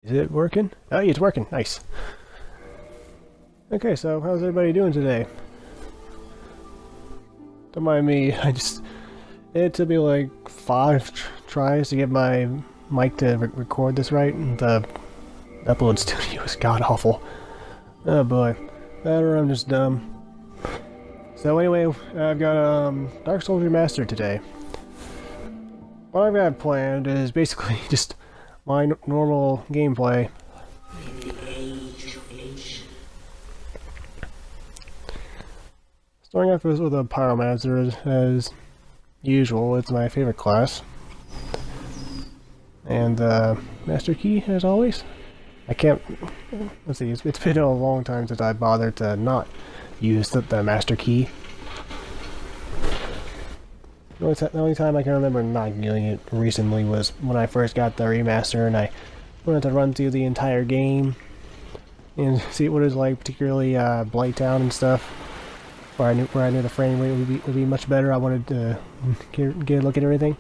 Is it working? Oh, it's working. Nice. Okay, so how's everybody doing today? Don't mind me. It took me like 5 tries to get my mic to record this right, and the upload studio is god awful. Oh boy. That or I'm just dumb. So anyway, I've got Dark Souls Remastered today. What I've got planned is basically just my normal gameplay. Starting off with a Pyromancer as usual. It's my favorite class. And Master Key as always. I can't... Let's see, it's been a long time since I bothered to not use the Master Key. The only time I can remember not using it recently was when I first got the remaster and I wanted to run through the entire game and see what it was like, particularly Blighttown and stuff, where I knew the frame rate would be much better. I wanted to get a look at everything.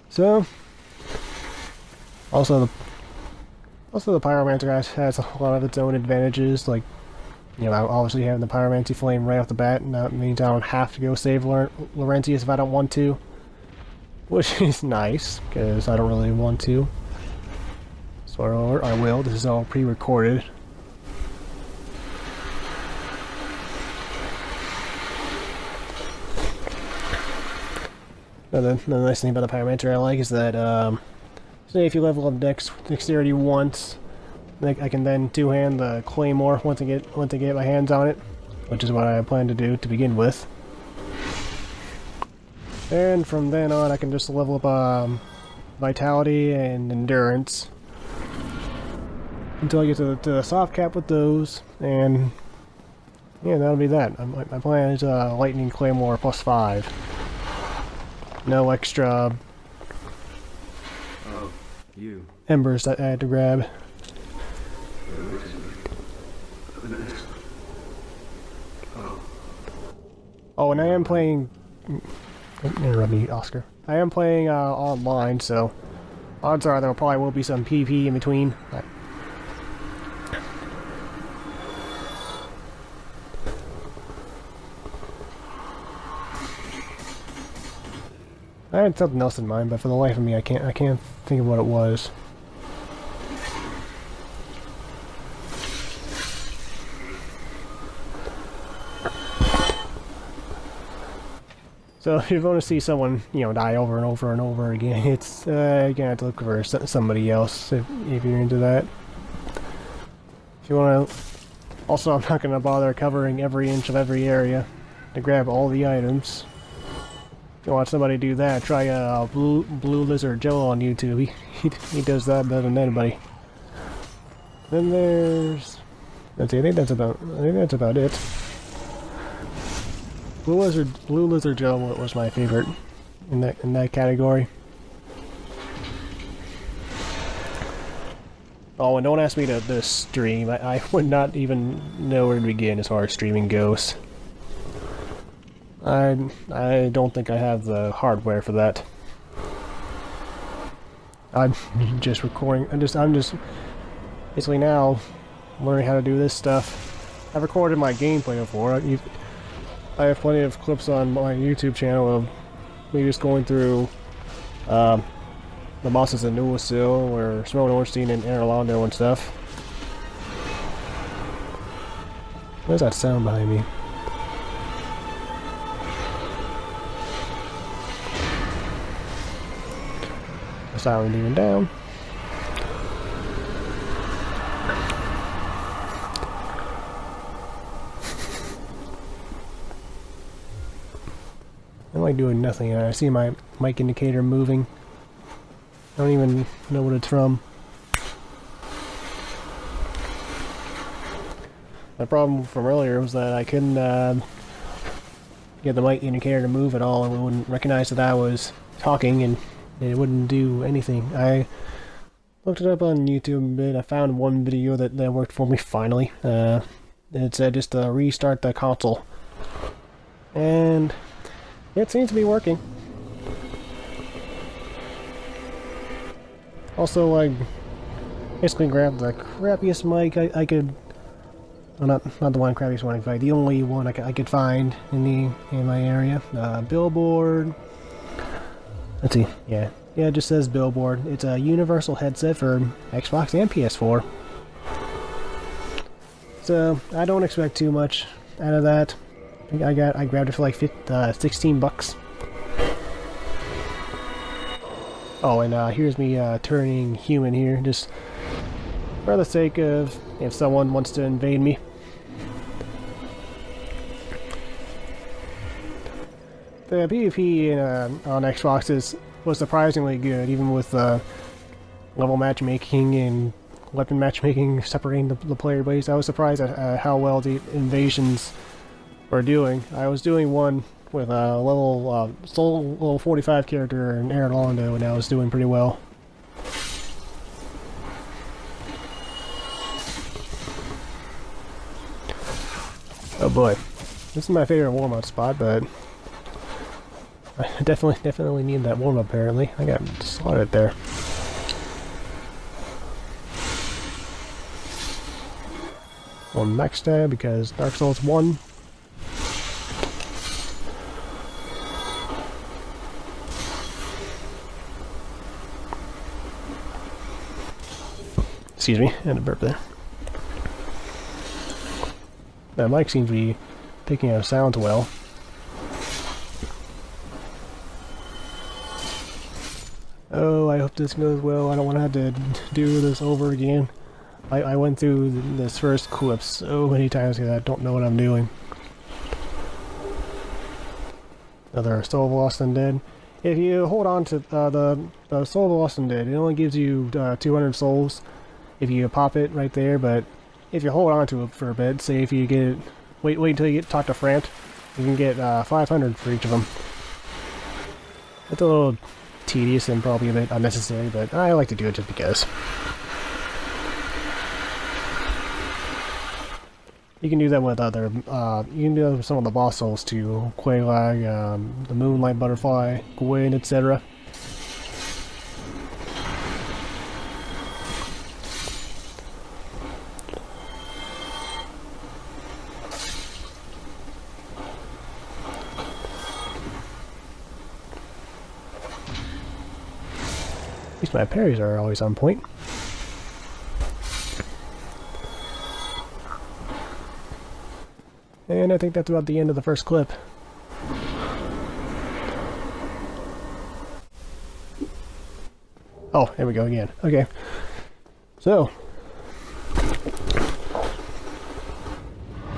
So, also the Pyromancer has a lot of its own advantages, like, you know, obviously having the Pyromancy Flame right off the bat, and that means I don't have to go save Laurentius if I don't want to. Which is nice, because I don't really want to. Spoiler alert, I will. This is all pre-recorded. The nice thing about the Pyromancer I like is that, say if you level up Dexterity once, I can then two-hand the Claymore once I get my hands on it, which is what I plan to do to begin with. And from then on, I can just level up Vitality and Endurance until I get to the soft cap with those, and yeah, that'll be that. My plan is Lightning Claymore plus 5. No extra embers that I had to grab. Oh, and I am playing... Interrupt me, Oscar. I am playing online, so odds are there probably will be some PvP in between. I had something else in mind, but for the life of me, I can't think of what it was. So if you want to see someone, you know, die over and over and over again, it's you're gonna have to look for somebody else if you're into that. If you want to, also I'm not gonna bother covering every inch of every area to grab all the items. If you want somebody to do that, try Blue Lizard Joe on YouTube. He does that better than anybody. Then there's, let's see, I think that's about it. Blue Lizard Joe was my favorite in that category. Oh, and don't ask me to stream. I would not even know where to begin as far as streaming goes. I don't think I have the hardware for that. I'm just recording. I'm just basically now learning how to do this stuff. I've recorded my gameplay before. I have plenty of clips on my YouTube channel of me just going through the bosses in Newell or Smoke Ornstein and Orlando and stuff. Where's that sound behind me? The sound even down. I'm like doing nothing. I see my mic indicator moving. I don't even know what it's from. The problem from earlier was that I couldn't get the mic indicator to move at all, and we wouldn't recognize that I was talking, and it wouldn't do anything. I looked it up on YouTube a bit. I found one video that worked for me finally. It said just to restart the console. And it seems to be working. Also, like, basically grabbed the crappiest mic I could. Well, not the one crappiest one, in fact, the only one I could find in my area. Billboard. Let's see. Yeah, it just says Billboard. It's a universal headset for Xbox and PS4. So I don't expect too much out of that. I grabbed it for like 16 bucks. Oh, and here's me turning human here, just for the sake of if someone wants to invade me. The PvP on Xbox was surprisingly good, even with level matchmaking and weapon matchmaking separating the player base. I was surprised at how well the invasions were doing. I was doing one with a level 45 character in Aaron Orlando, and I was doing pretty well. Oh boy, this is my favorite warm-up spot, but I definitely need that warm-up. Apparently, I got slaughtered there. On max tab because Dark Souls 1. Excuse me, and a burp there. That mic seems to be picking up sounds well. Oh, I hope this goes well. I don't want to have to do this over again. I went through this first clip so many times because I don't know what I'm doing. Another Soul of Lost Undead. If you hold on to the Soul of Lost Undead, it only gives you 200 souls if you pop it right there, but if you hold on to it for a bit, say if you get wait until you talk to Frant, you can get 500 for each of them. It's a little tedious and probably a bit unnecessary, but I like to do it just because. You can do that with other, you can do that with some of the boss souls too, Quaylag, the Moonlight Butterfly, Gwyn, etc. At least my parries are always on point. And I think that's about the end of the first clip. Oh, here we go again. Okay. So,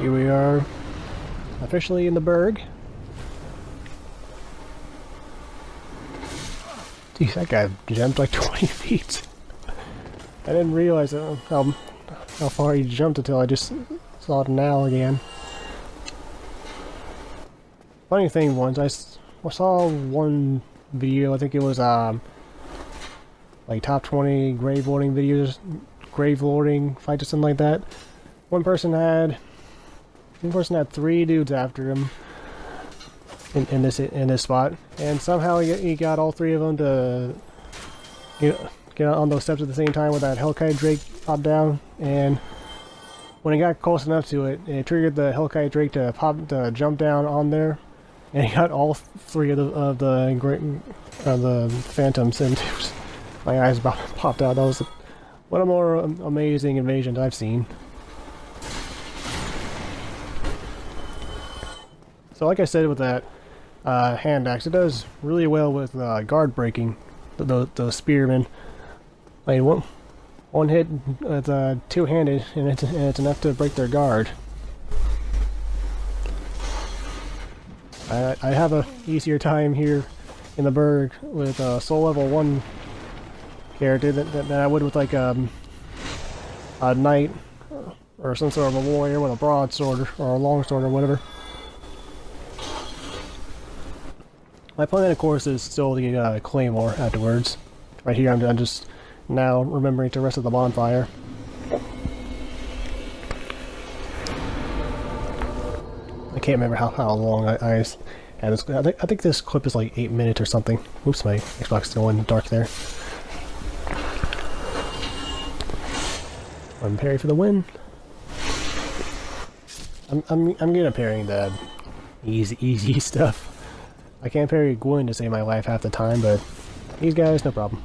here we are, officially in the Berg. Jeez, that guy jumped like 20 feet. I didn't realize how far he jumped until I just saw it now again. Funny thing was, I saw one video, I think it was like top 20 grave lording videos, grave lording fights or something like that. One person had 3 dudes after him in this spot, and somehow he got all 3 of them to get on those steps at the same time with that Hellkite Drake pop down, and when he got close enough to it, it triggered the Hellkite Drake to jump down on there. And he got all 3 of the phantoms, and my eyes about popped out. That was one of the more amazing invasions I've seen. So, like I said, with that hand axe, it does really well with guard breaking. Those spearmen, like one hit, it's two-handed, and it's enough to break their guard. I have a easier time here in the Berg with a soul level 1 character than I would with like a knight or some sort of a warrior with a broadsword or a longsword or whatever. My plan, of course, is still the claymore afterwards. Right here, I'm just now remembering to rest of the bonfire. I can't remember how long I had this. I think this clip is like 8 minutes or something. Oops, my Xbox is going dark there. One parry for the win. I'm good at parrying the easy stuff. I can't parry Gwyn to save my life half the time, but these guys, no problem.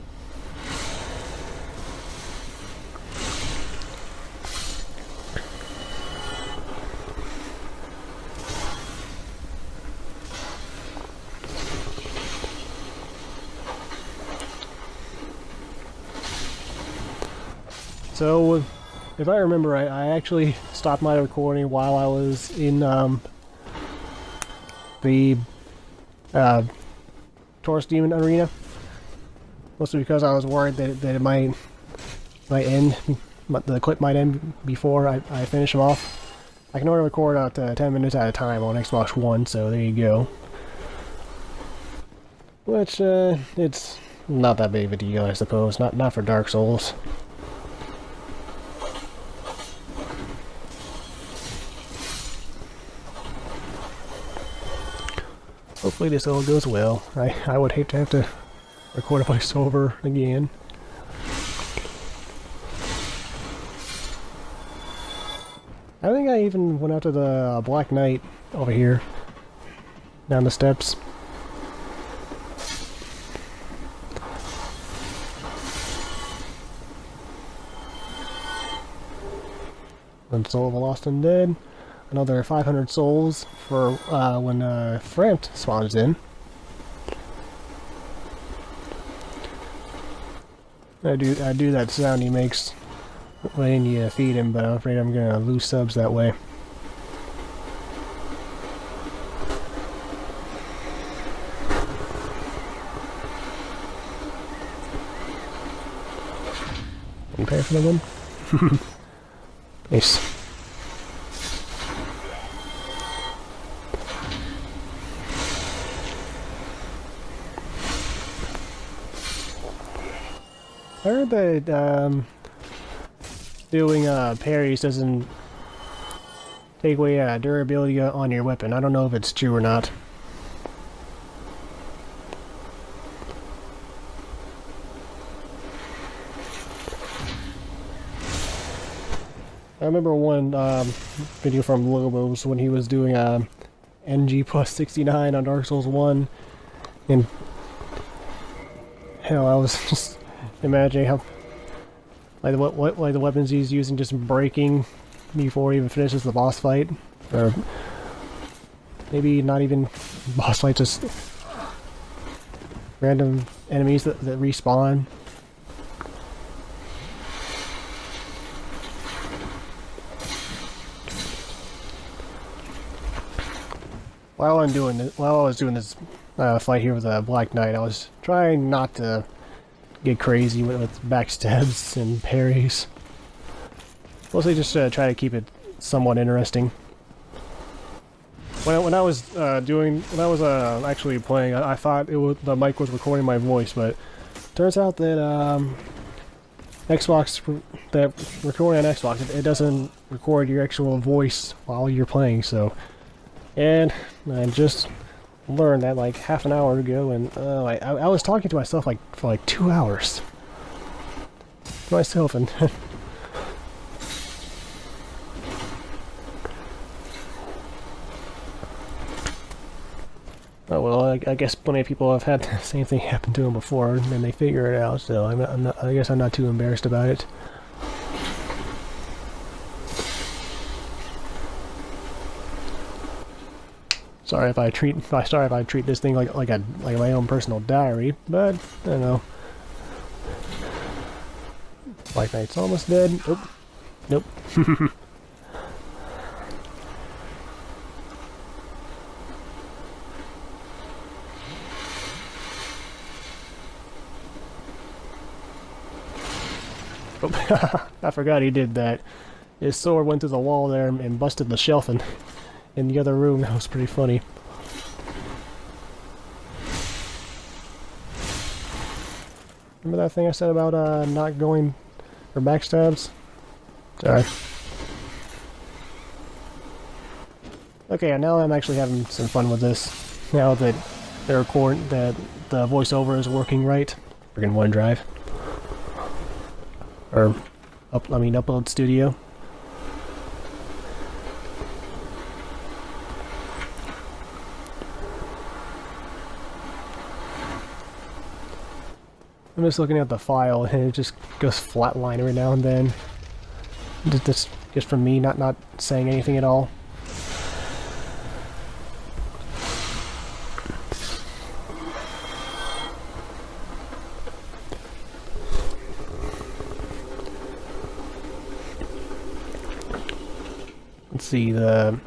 So, if I remember right, I actually stopped my recording while I was in the Taurus Demon Arena. Mostly because I was worried that it might end, the clip might end before I finish them off. I can only record out 10 minutes at a time on Xbox One, so there you go. Which, it's not that big of a deal, I suppose. Not for Dark Souls. Hopefully this all goes well. I would hate to have to record a voiceover again. I think I even went out to the Black Knight over here. Down the steps. One soul of a lost and dead. Another 500 souls for when Framped spawns in. I do that sound he makes when you feed him, but I'm afraid I'm gonna lose subs that way. Can you pay for the one? Nice. I heard that doing parries doesn't take away durability on your weapon. I don't know if it's true or not. I remember one video from Lobos when he was doing NG plus 69 on Dark Souls 1, and hell, I was just imagining how like the weapons he's using just breaking before he even finishes the boss fight, or maybe not even boss fight, just random enemies that respawn. While I was doing this fight here with the Black Knight, I was trying not to get crazy with backstabs and parries. Mostly just try to keep it somewhat interesting. When I was actually playing, I thought the mic was recording my voice, but turns out that that recording on Xbox, it doesn't record your actual voice while you're playing. So, and I just learned that like half an hour ago, and I was talking to myself like for like 2 hours. To myself, and oh well, I guess plenty of people have had the same thing happen to them before, and they figure it out. So I guess I'm not too embarrassed about it. Sorry if I treat this thing like my own personal diary, but I don't know. Black Knight's almost dead. Nope. Nope. Oh, I forgot he did that. His sword went through the wall there and busted the shelf in the other room. That was pretty funny. Remember that thing I said about not going for backstabs? Sorry. Okay, now I'm actually having some fun with this. Now that the voiceover is working right. Friggin' OneDrive. Or Upload Studio. I'm just looking at the file and it just goes flatline every now and then. Just from me not saying anything at all. Let's see, the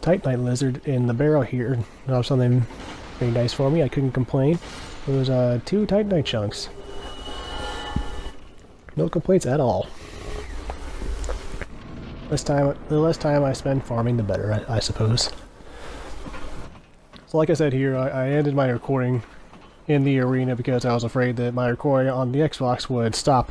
Titanite lizard in the barrel here dropped something very nice for me. I couldn't complain. It was 2 Titanite chunks. No complaints at all. The less time I spend farming, the better, I suppose. So like I said here, I ended my recording in the arena because I was afraid that my recording on the Xbox would stop